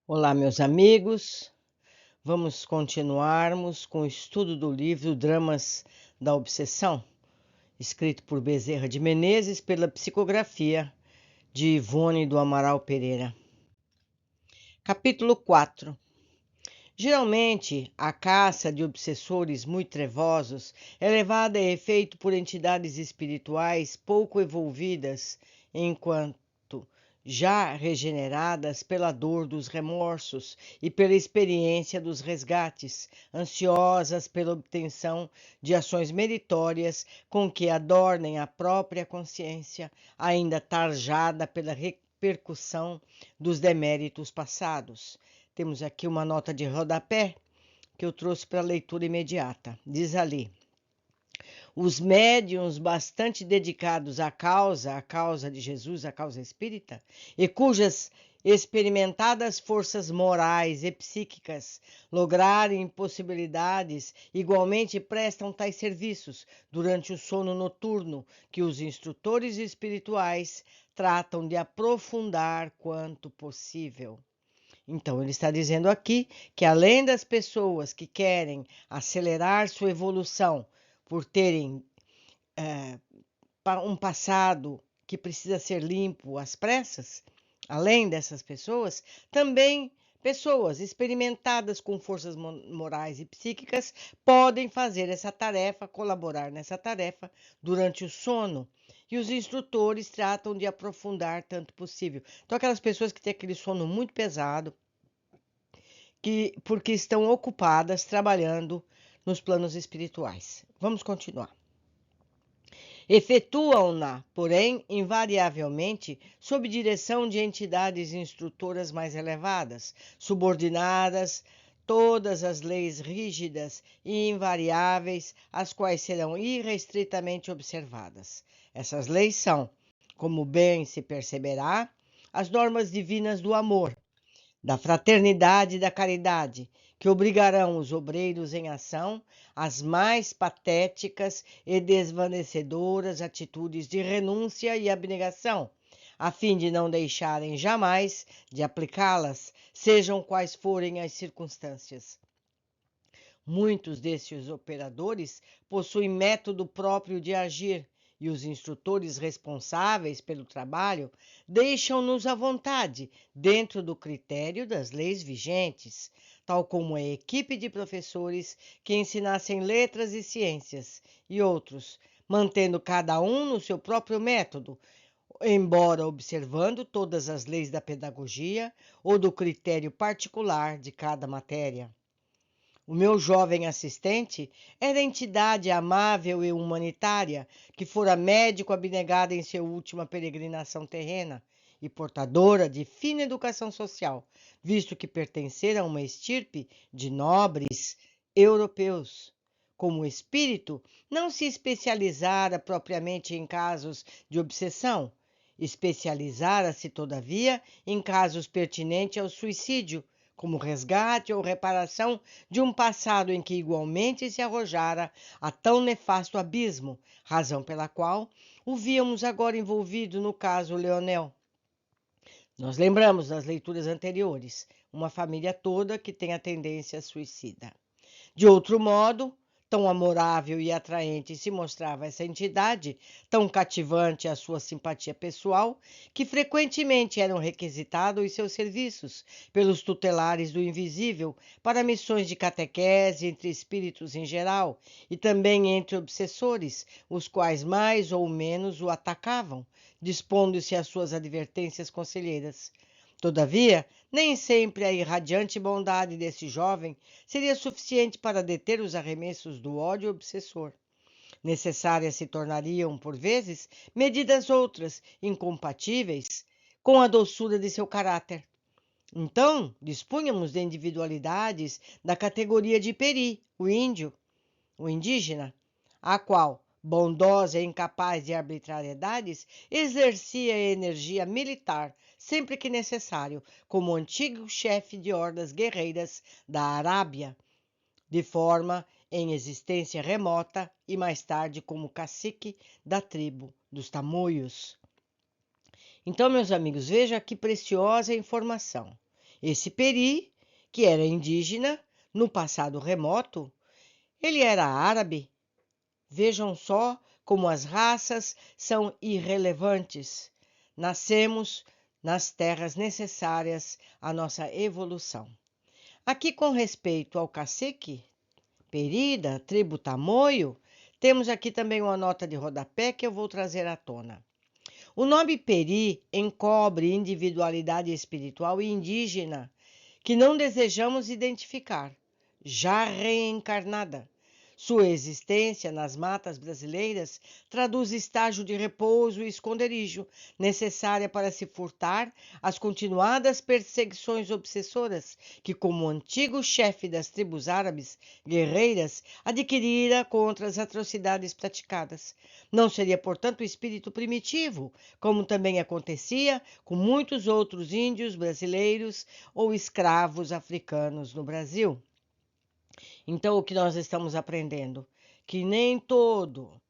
Olá, meus amigos. Vamos continuarmos com o estudo do livro Dramas da Obsessão, escrito por Bezerra de Menezes pela psicografia de Ivone do Amaral Pereira. Capítulo 4. Geralmente, a caça de obsessores muito trevosos é levada a efeito por entidades espirituais pouco evolvidas, enquanto já regeneradas pela dor dos remorsos e pela experiência dos resgates, ansiosas pela obtenção de ações meritórias com que adornem a própria consciência, ainda tarjada pela repercussão dos deméritos passados. Temos aqui uma nota de rodapé que eu trouxe para leitura imediata. Diz ali: os médiuns bastante dedicados à causa de Jesus, à causa espírita, e cujas experimentadas forças morais e psíquicas lograrem possibilidades, igualmente prestam tais serviços durante o sono noturno que os instrutores espirituais tratam de aprofundar quanto possível. Então, ele está dizendo aqui que, além das pessoas que querem acelerar sua evolução por terem um passado que precisa ser limpo às pressas, além dessas pessoas, também pessoas experimentadas com forças morais e psíquicas podem fazer essa tarefa, colaborar nessa tarefa durante o sono. E os instrutores tratam de aprofundar tanto possível. Então, aquelas pessoas que têm aquele sono muito pesado, porque estão ocupadas trabalhando nos planos espirituais. Vamos continuar. Efetuam-na, porém, invariavelmente, sob direção de entidades instrutoras mais elevadas, subordinadas todas as leis rígidas e invariáveis, as quais serão irrestritamente observadas. Essas leis são, como bem se perceberá, as normas divinas do amor, da fraternidade e da caridade, que obrigarão os obreiros em ação às mais patéticas e desvanecedoras atitudes de renúncia e abnegação, a fim de não deixarem jamais de aplicá-las, sejam quais forem as circunstâncias. Muitos desses operadores possuem método próprio de agir, e os instrutores responsáveis pelo trabalho deixam-nos à vontade, dentro do critério das leis vigentes, tal como a equipe de professores que ensinassem letras e ciências, e outros, mantendo cada um no seu próprio método, embora observando todas as leis da pedagogia ou do critério particular de cada matéria. O meu jovem assistente era entidade amável e humanitária, que fora médico abnegado em sua última peregrinação terrena e portadora de fina educação social, visto que pertencera a uma estirpe de nobres europeus. Como espírito, não se especializara propriamente em casos de obsessão, especializara-se, todavia, em casos pertinentes ao suicídio, como resgate ou reparação de um passado em que igualmente se arrojara a tão nefasto abismo, razão pela qual o víamos agora envolvido no caso Leonel. Nós lembramos das leituras anteriores, uma família toda que tem a tendência suicida. De outro modo, tão amorável e atraente se mostrava essa entidade, tão cativante a sua simpatia pessoal, que frequentemente eram requisitados seus serviços pelos tutelares do invisível para missões de catequese entre espíritos em geral e também entre obsessores, os quais mais ou menos o atacavam, dispondo-se às suas advertências conselheiras. Todavia, nem sempre a irradiante bondade desse jovem seria suficiente para deter os arremessos do ódio obsessor. Necessárias se tornariam, por vezes, medidas outras, incompatíveis com a doçura de seu caráter. Então, dispunhamos de individualidades da categoria de Peri, o índio, o indígena, a qual, bondosa e incapaz de arbitrariedades, exercia a energia militar sempre que necessário, como antigo chefe de hordas guerreiras da Arábia, de forma em existência remota e mais tarde como cacique da tribo dos Tamoios. Então, meus amigos, veja que preciosa informação. Esse Peri, que era indígena, no passado remoto, ele era árabe. Vejam só como as raças são irrelevantes. Nascemos nas terras necessárias à nossa evolução. Aqui, com respeito ao cacique, Peri, da tribo Tamoio, temos aqui também uma nota de rodapé que eu vou trazer à tona. O nome Peri encobre individualidade espiritual e indígena que não desejamos identificar, já reencarnada. Sua existência nas matas brasileiras traduz estágio de repouso e esconderijo, necessária para se furtar às continuadas perseguições obsessoras que, como antigo chefe das tribos árabes guerreiras, adquirira contra as atrocidades praticadas. Não seria, portanto, espírito primitivo, como também acontecia com muitos outros índios brasileiros ou escravos africanos no Brasil. Então, o que nós estamos aprendendo? Que nem todo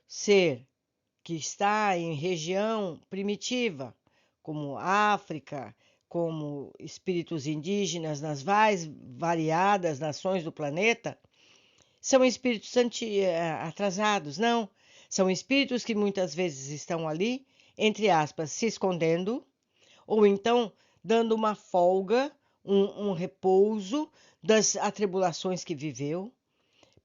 ser que está em região primitiva, como África, como espíritos indígenas nas mais variadas nações do planeta, são espíritos atrasados, não. São espíritos que muitas vezes estão ali, entre aspas, se escondendo, ou então dando uma folga, um repouso das atribulações que viveu,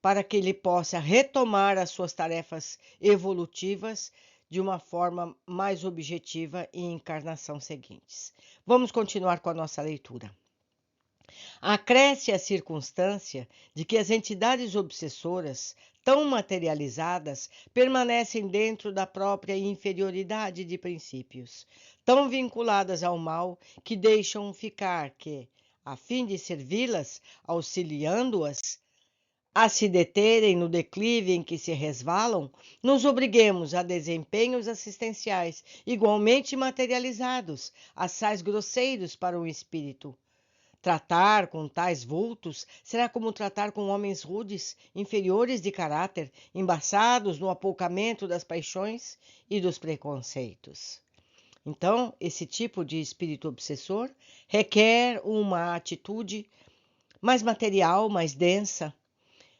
para que ele possa retomar as suas tarefas evolutivas de uma forma mais objetiva em encarnação seguintes. Vamos continuar com a nossa leitura. Acresce a circunstância de que as entidades obsessoras, tão materializadas, permanecem dentro da própria inferioridade de princípios, tão vinculadas ao mal que deixam ficar que, a fim de servi-las, auxiliando-as a se deterem no declive em que se resvalam, nos obriguemos a desempenhos assistenciais igualmente materializados, assaz grosseiros para o espírito. Tratar com tais vultos será como tratar com homens rudes, inferiores de caráter, embaçados no apoucamento das paixões e dos preconceitos. Então, esse tipo de espírito obsessor requer uma atitude mais material, mais densa,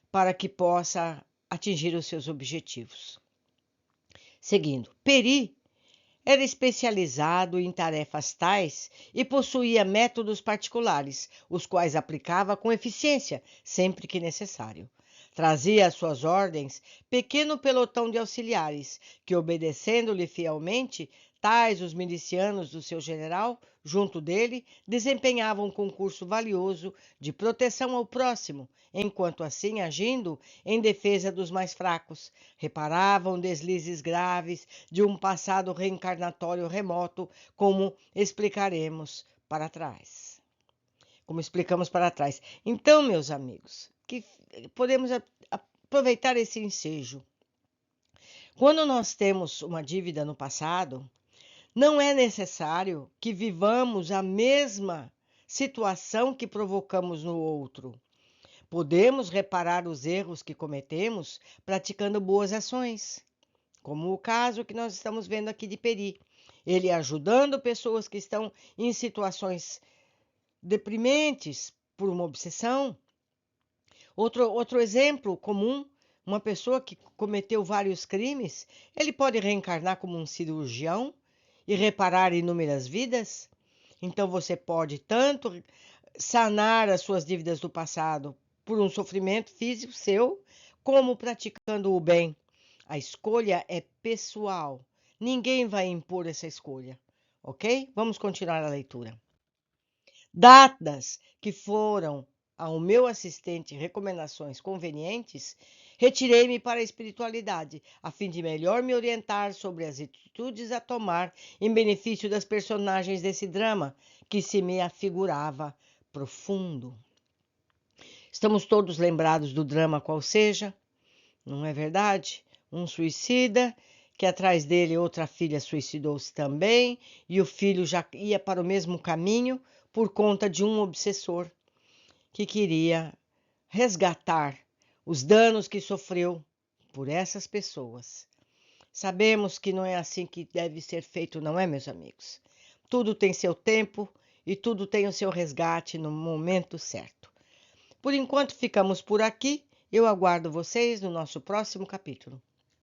para que possa atingir os seus objetivos. Seguindo, Peri era especializado em tarefas tais e possuía métodos particulares, os quais aplicava com eficiência, sempre que necessário. Trazia às suas ordens pequeno pelotão de auxiliares, que, obedecendo-lhe fielmente, tais os milicianos do seu general, junto dele, desempenhavam um concurso valioso de proteção ao próximo, enquanto assim, agindo em defesa dos mais fracos, reparavam deslizes graves de um passado reencarnatório remoto, como explicaremos para trás. Como explicamos para trás. Então, meus amigos, que podemos aproveitar esse ensejo. Quando nós temos uma dívida no passado, não é necessário que vivamos a mesma situação que provocamos no outro. Podemos reparar os erros que cometemos praticando boas ações, como o caso que nós estamos vendo aqui de Peri. Ele ajudando pessoas que estão em situações deprimentes por uma obsessão. Outro exemplo comum, uma pessoa que cometeu vários crimes, ele pode reencarnar como um cirurgião e reparar inúmeras vidas. Então você pode tanto sanar as suas dívidas do passado por um sofrimento físico seu, como praticando o bem. A escolha é pessoal. Ninguém vai impor essa escolha, ok? Vamos continuar a leitura. Dadas que foram ao meu assistente recomendações convenientes, retirei-me para a espiritualidade, a fim de melhor me orientar sobre as atitudes a tomar em benefício das personagens desse drama, que se me afigurava profundo. Estamos todos lembrados do drama qual seja, não é verdade? Um suicida, que atrás dele outra filha suicidou-se também, e o filho já ia para o mesmo caminho por conta de um obsessor que queria resgatar os danos que sofreu por essas pessoas. Sabemos que não é assim que deve ser feito, não é, meus amigos? Tudo tem seu tempo e tudo tem o seu resgate no momento certo. Por enquanto, ficamos por aqui. Eu aguardo vocês no nosso próximo capítulo.